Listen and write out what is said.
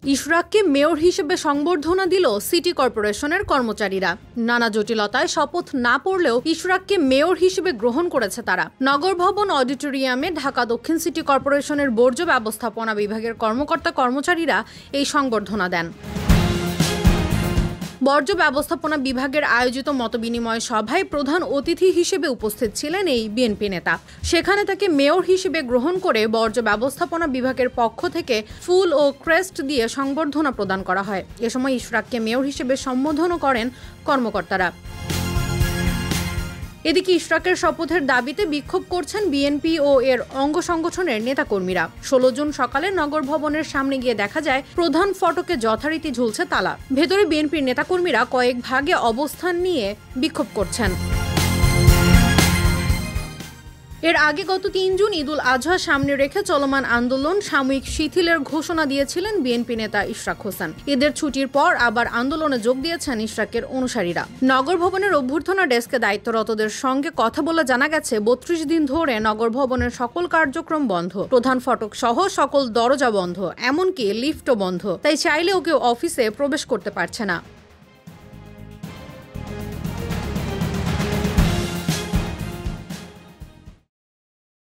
ইশরাককে mayor হিসেবে সংবর্ধনা দিল সিটি কর্পোরেশনের কর্মচারীরা। নানা জটিলতায় শপথ না পড়লেও ইশরাককে মেয়র হিসেবে গ্রহণ করেছে তারা। নগর ভবন অডিটোরিয়ামে ঢাকা দক্ষিণ সিটি কর্পোরেশনের বর্জ্য ব্যবস্থাপনা বিভাগের কর্মকর্তা-কর্মচারীরা এই সংবর্ধনা দেন। বর্জ্য ব্যবস্থাপনা বিভাগের আয়োজিত মতবিনিময় সভায় প্রধান অতিথি হিসেবে উপস্থিত ছিলেন এই বিএনপি নেতা। সেখানে তাকে মেয়র হিসেবে গ্রহণ করে বর্জ্য ব্যবস্থাপনা বিভাগের পক্ষ থেকে ফুল ও ক্রেস্ট দিয়ে সংবর্ধনা প্রদান করা হয়। এ সময় ইশরাককে মেয়র হিসেবে সম্বোধনও করেন কর্মকর্তারা। এদিকে ইশরাকের শপথের দাবিতে বিক্ষোভ করছেন বিএনপি ও এর অঙ্গ সংগঠনের নেতাকর্মীরা। 16 জুন সকালে নগর ভবনের সামনে গিয়ে দেখা যায় প্রধান ফটকে যথারীতি ঝুলছে তালা। ভেতরে বিএনপির নেতাকর্মীরা কয়েক ভাগে অবস্থান নিয়ে বিক্ষোভ করছেন। এর আগে গত 3 জুন ঈদুল আজহা সামনে রেখে চলমান আন্দোলন সাময়িক শিথিলের ঘোষণা দিয়েছিলেন বিএনপি নেতা ইশরাক হোসেন। ঈদের ছুটির পর আবার আন্দোলনে যোগ দিয়েছেন ইশরাকের অনুসারীরা। নগর ভবনের অভ্যর্থনা ডেস্কে দায়িত্বরতদের সঙ্গে কথা বলে জানা গেছে 32 দিন ধরে নগর ভবনের সকল কার্যক্রম বন্ধ, প্রধান ফটক সহ সকল দরজা বন্ধ, এমনকি লিফটও বন্ধ। তাই চাইলেও কেউ অফিসে প্রবেশ করতে পারছে না।